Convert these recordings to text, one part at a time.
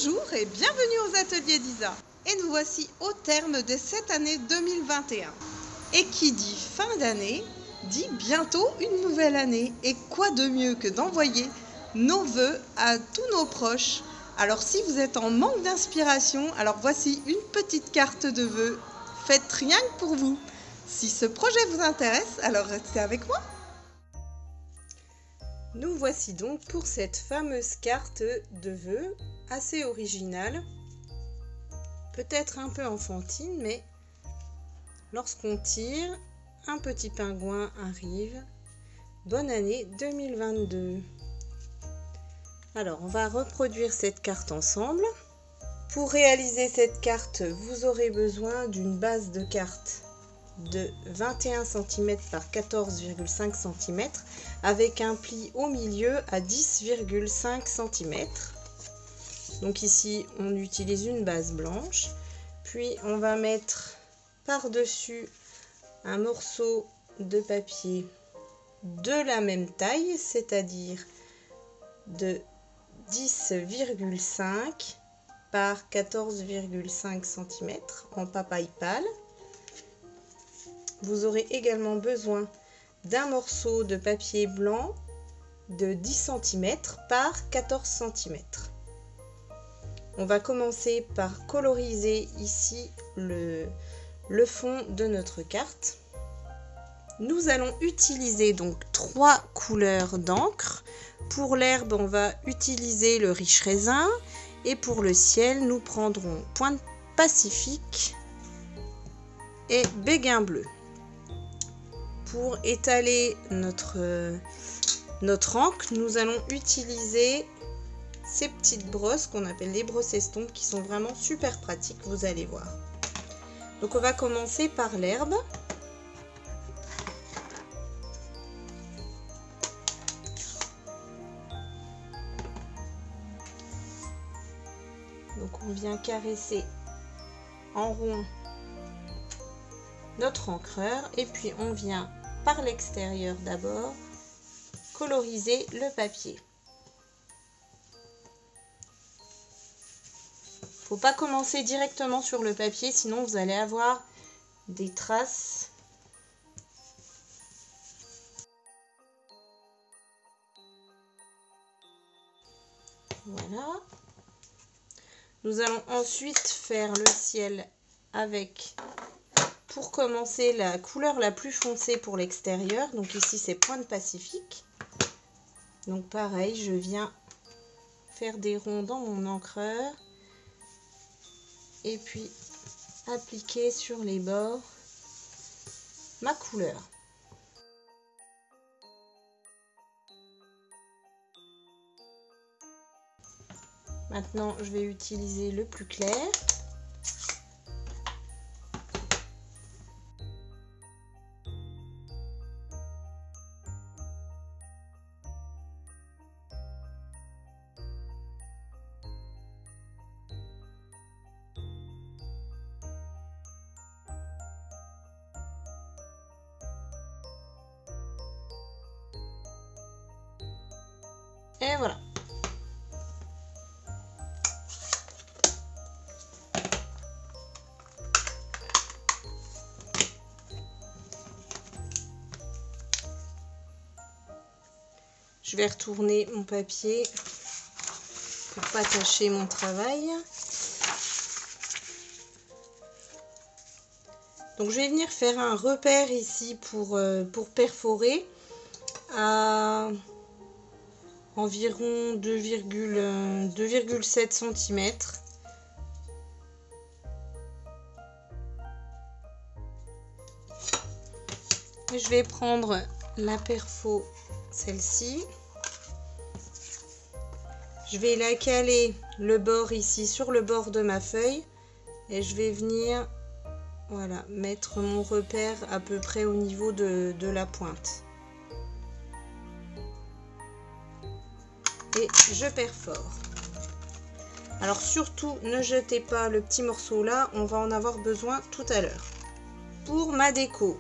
Bonjour et bienvenue aux ateliers d'Isa. Et nous voici au terme de cette année 2021. Et qui dit fin d'année, dit bientôt une nouvelle année. Et quoi de mieux que d'envoyer nos vœux à tous nos proches. Alors si vous êtes en manque d'inspiration, alors voici une petite carte de vœux faite rien que pour vous. Si ce projet vous intéresse, alors restez avec moi. Nous voici donc pour cette fameuse carte de vœux, assez originale, peut-être un peu enfantine, mais lorsqu'on tire, un petit pingouin arrive. Bonne année 2022. Alors, on va reproduire cette carte ensemble. Pour réaliser cette carte, vous aurez besoin d'une base de carte de 21 cm par 14,5 cm avec un pli au milieu à 10,5 cm. Donc ici on utilise une base blanche, puis on va mettre par-dessus un morceau de papier de la même taille, c'est-à-dire de 10,5 par 14,5 cm en papaye pâle. Vous aurez également besoin d'un morceau de papier blanc de 10 cm par 14 cm. On va commencer par coloriser ici le fond de notre carte. Nous allons utiliser donc 3 couleurs d'encre. Pour l'herbe, on va utiliser le riche raisin et pour le ciel, nous prendrons Pointe Pacifique et Béguin bleu. Pour étaler notre encre, nous allons utiliser ces petites brosses qu'on appelle les brosses estompes qui sont vraiment super pratiques, vous allez voir. Donc on va commencer par l'herbe. Donc on vient caresser en rond notre encreur et puis on vient par l'extérieur d'abord coloriser le papier. Faut pas commencer directement sur le papier, sinon vous allez avoir des traces. Voilà. Nous allons ensuite faire le ciel avec, pour commencer, la couleur la plus foncée pour l'extérieur. Donc ici c'est Pointe Pacifique. Donc pareil, je viens faire des ronds dans mon encreur. Et puis appliquer sur les bords ma couleur. Maintenant, je vais utiliser le plus clair. Et voilà. Je vais retourner mon papier pour pas tacher mon travail. Donc je vais venir faire un repère ici pour perforer à environ 2,7 cm. Et je vais prendre la perfo, celle-ci. Je vais la caler le bord ici sur le bord de ma feuille et je vais venir, voilà, mettre mon repère à peu près au niveau de la pointe. Et je perfore. Alors surtout ne jetez pas le petit morceau là, on va en avoir besoin tout à l'heure. Pour ma déco,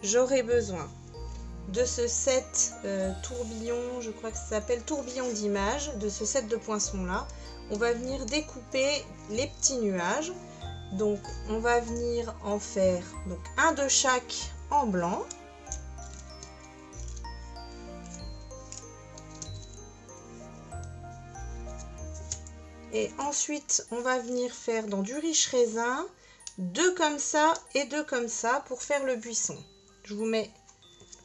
j'aurai besoin de ce set tourbillon, je crois que ça s'appelle tourbillon d'image, de ce set de poinçons là. on va venir découper les petits nuages. Donc on va venir en faire donc un de chaque en blanc. Et ensuite on va venir faire dans du riche raisin 2 comme ça et 2 comme ça pour faire le buisson. Je vous mets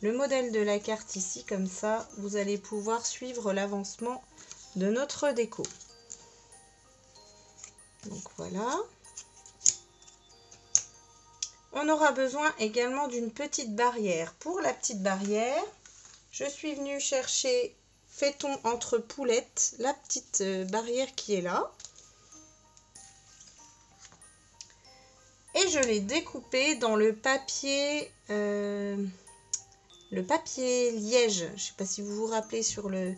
le modèle de la carte ici, comme ça vous allez pouvoir suivre l'avancement de notre déco. Donc voilà. On aura besoin également d'une petite barrière. Pour la petite barrière, je suis venue chercher Fait-on entre poulettes, la petite barrière qui est là. Et je l'ai découpée dans le papier liège. Je ne sais pas si vous vous rappelez, sur le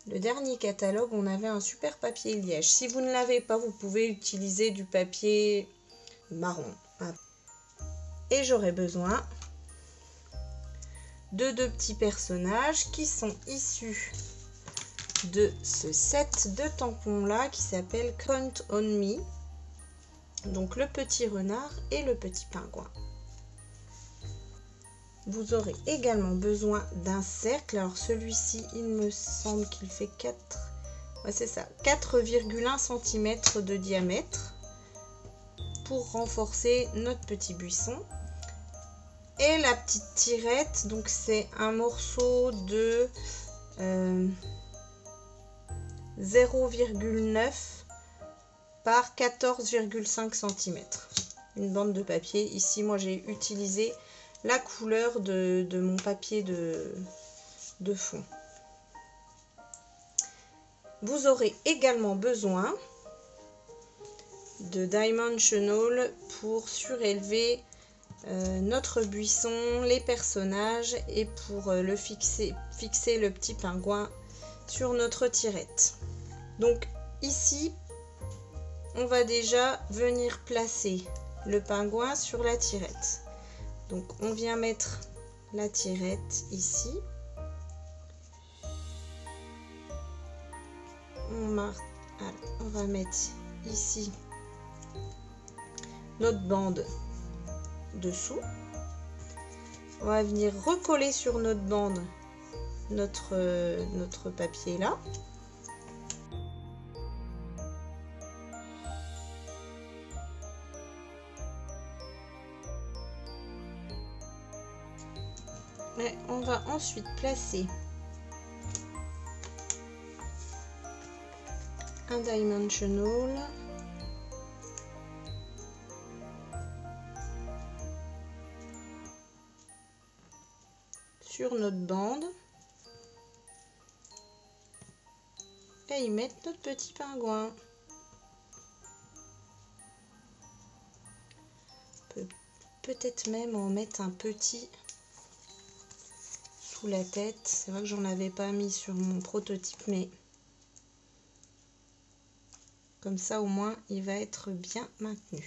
dernier catalogue, on avait un super papier liège. Si vous ne l'avez pas, vous pouvez utiliser du papier marron. Et j'aurai besoin de 2 petits personnages qui sont issus de ce set de tampons là qui s'appelle Count on Me. Donc le petit renard et le petit pingouin. Vous aurez également besoin d'un cercle. Alors celui-ci, il me semble qu'il fait 4, ouais, c'est ça, 4,1 cm de diamètre pour renforcer notre petit buisson. Et la petite tirette, donc c'est un morceau de 0,9 par 14,5 cm. Une bande de papier. Ici, moi, j'ai utilisé la couleur de mon papier de fond. Vous aurez également besoin de Dimensional pour surélever notre buisson, les personnages et pour le fixer le petit pingouin sur notre tirette. Donc ici, on va déjà venir placer le pingouin sur la tirette. Donc on vient mettre la tirette ici. On va mettre ici notre bande dessous. On va venir recoller sur notre bande notre papier là. Et on va ensuite placer un dimensional sur notre bande et y mettre notre petit pingouin. Peut-être même en mettre un petit sous la tête. C'est vrai que j'en avais pas mis sur mon prototype, mais comme ça au moins il va être bien maintenu.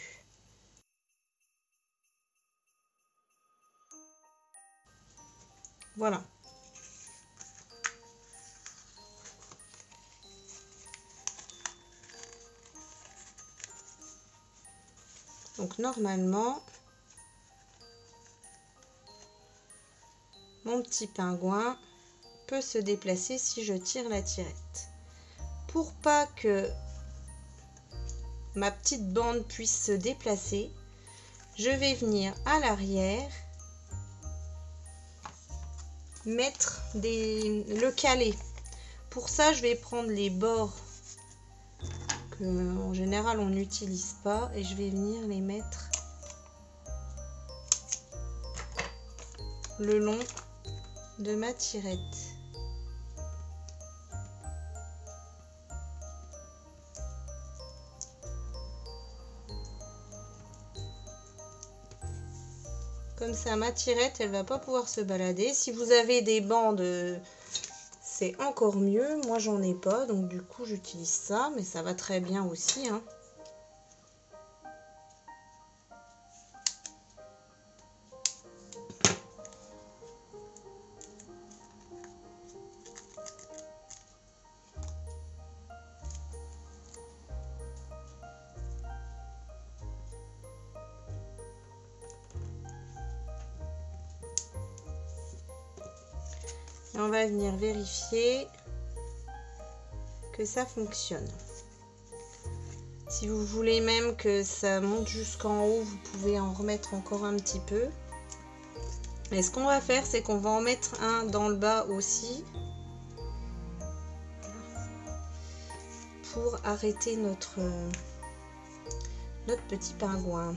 Voilà. Donc normalement, mon petit pingouin peut se déplacer si je tire la tirette. Pour pas que ma petite bande puisse se déplacer, je vais venir à l'arrière mettre le caler. Pour ça, je vais prendre les bords que en général on n'utilise pas et je vais venir les mettre le long de ma tirette. Comme ça, ma tirette, elle va pas pouvoir se balader. Si vous avez des bandes, c'est encore mieux. Moi, j'en ai pas, donc du coup, j'utilise ça, mais ça va très bien aussi, hein. Et on va venir vérifier que ça fonctionne. Si vous voulez même que ça monte jusqu'en haut, vous pouvez en remettre encore un petit peu. Et ce qu'on va faire, c'est qu'on va en mettre un dans le bas aussi pour arrêter notre petit pingouin.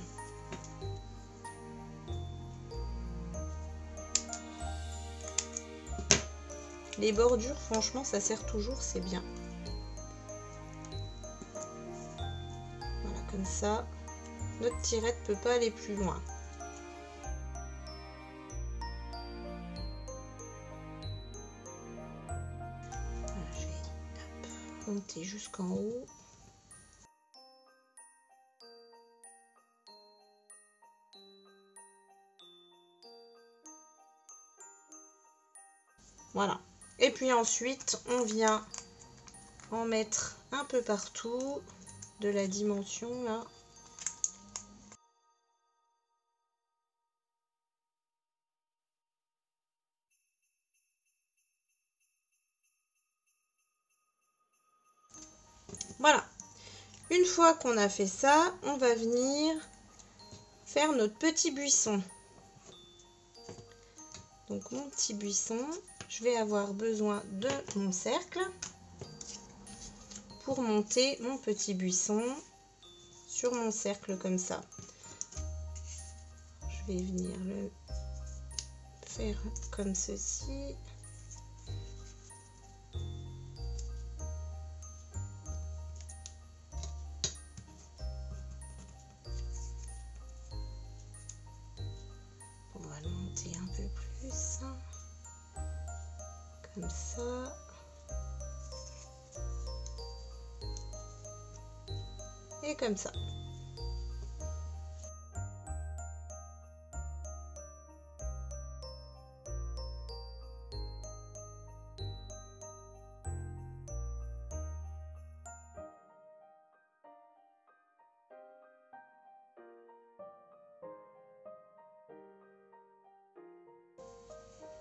Les bordures, franchement, ça sert toujours, c'est bien. Voilà, comme ça, notre tirette peut pas aller plus loin. Voilà, je vais monter jusqu'en haut. Voilà. Et puis ensuite, on vient en mettre un peu partout de la dimension là. Voilà. Une fois qu'on a fait ça, on va venir faire notre petit buisson. Donc mon petit buisson, je vais avoir besoin de mon cercle pour monter mon petit buisson sur mon cercle comme ça. Je vais venir le faire comme ceci. On va le monter un peu plus, comme ça. Et comme ça.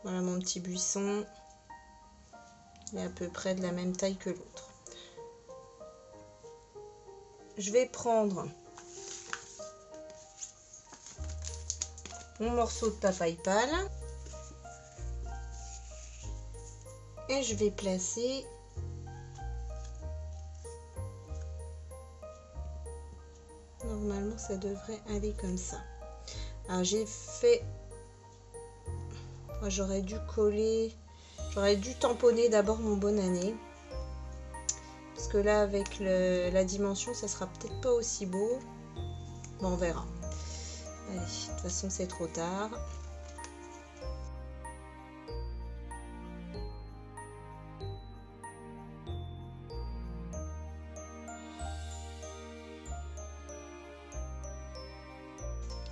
Voilà mon petit buisson. Il est à peu près de la même taille que l'autre. Je vais prendre mon morceau de papaye pâle et je vais placer normalement ça devrait aller comme ça. Alors j'ai fait, moi j'aurais dû coller, j'aurais dû tamponner d'abord mon bonne année parce que là avec la dimension ça sera peut-être pas aussi beau. Bon, on verra. Allez, de toute façon c'est trop tard.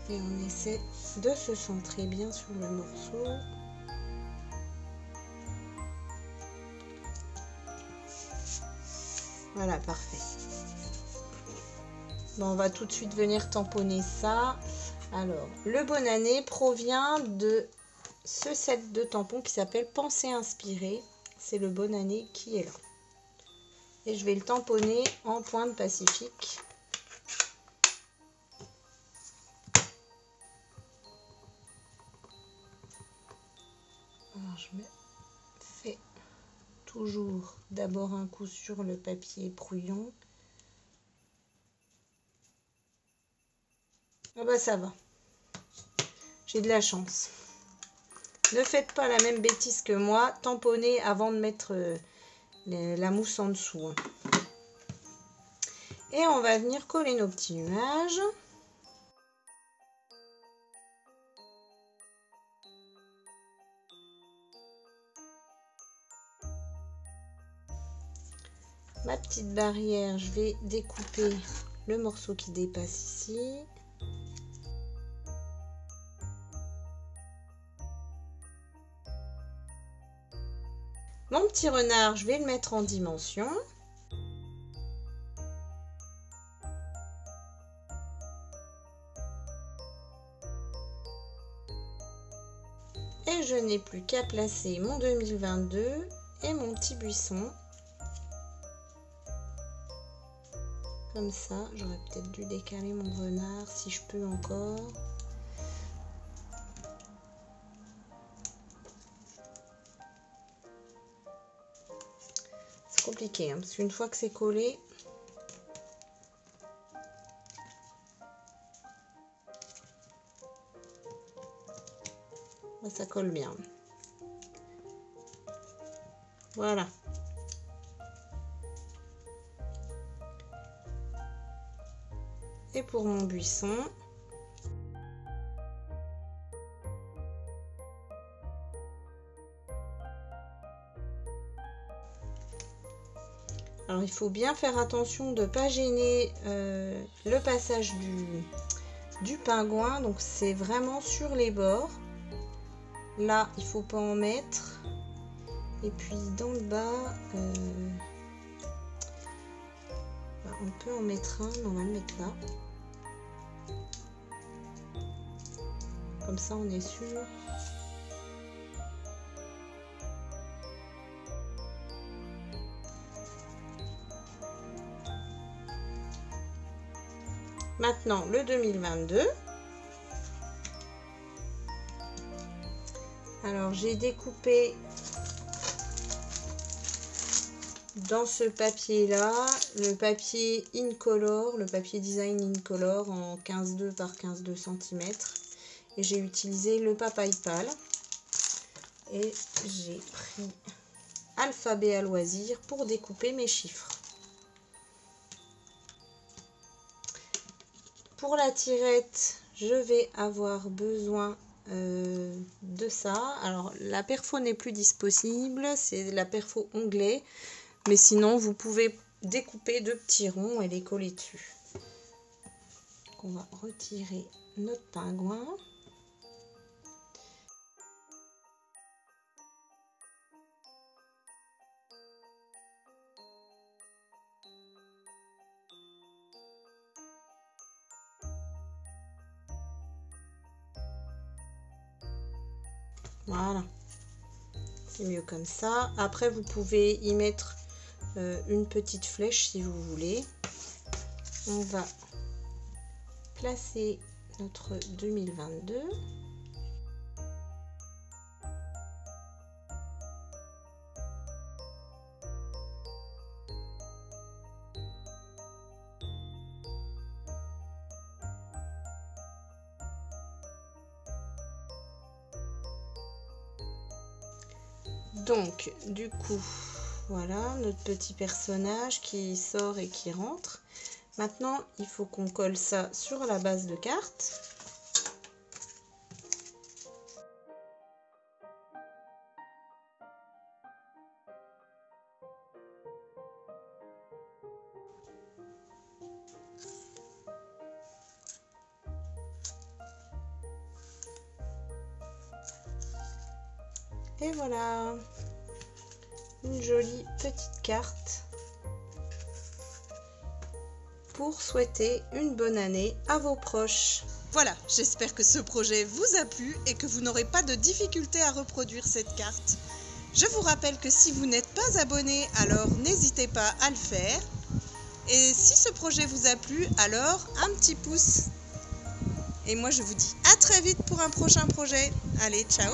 Et on essaie de se centrer bien sur le morceau. Voilà, parfait. Bon, on va tout de suite venir tamponner ça. Alors, le bonne année provient de ce set de tampons qui s'appelle Pensée inspirée. C'est le bonne année qui est là. Et je vais le tamponner en pointe pacifique. Alors, je me fais toujours d'abord un coup sur le papier brouillon. Ah bah ça va. J'ai de la chance. Ne faites pas la même bêtise que moi. Tamponnez avant de mettre la mousse en dessous. Et on va venir coller nos petits nuages. Ma petite barrière, je vais découper le morceau qui dépasse ici. Mon petit renard, je vais le mettre en dimension. Et Et je n'ai plus qu'à placer mon 2022 et mon petit buisson. Comme ça, j'aurais peut-être dû décaler mon renard si je peux encore. C'est compliqué, hein, parce qu'une fois que c'est collé, ça colle bien. Voilà. Et pour mon buisson, alors il faut bien faire attention de ne pas gêner le passage du pingouin. Donc c'est vraiment sur les bords. Là, il faut pas en mettre. Et puis dans le bas, on peut en mettre un, mais on va le mettre là. Comme ça, on est sûr. Maintenant, le 2022. Alors, j'ai découpé dans ce papier-là, le papier Incolor, le papier design Incolor en 15,2 par 15,2 cm. Et j'ai utilisé le papaye pâle. Et j'ai pris alphabet à loisir pour découper mes chiffres. Pour la tirette, je vais avoir besoin de ça. Alors la perfo n'est plus disponible, c'est la perfo onglet. Mais sinon, vous pouvez découper de petits ronds et les coller dessus. On va retirer notre pingouin. Voilà. C'est mieux comme ça. Après, vous pouvez y mettre une petite flèche si vous voulez. On va placer notre 2022. Donc, du coup, voilà notre petit personnage qui sort et qui rentre. Maintenant, il faut qu'on colle ça sur la base de carte. Et voilà, une jolie petite carte pour souhaiter une bonne année à vos proches. Voilà, j'espère que ce projet vous a plu et que vous n'aurez pas de difficulté à reproduire cette carte. Je vous rappelle que si vous n'êtes pas abonné, alors n'hésitez pas à le faire. Et si ce projet vous a plu, alors un petit pouce. Et moi je vous dis à très vite pour un prochain projet. Allez, ciao!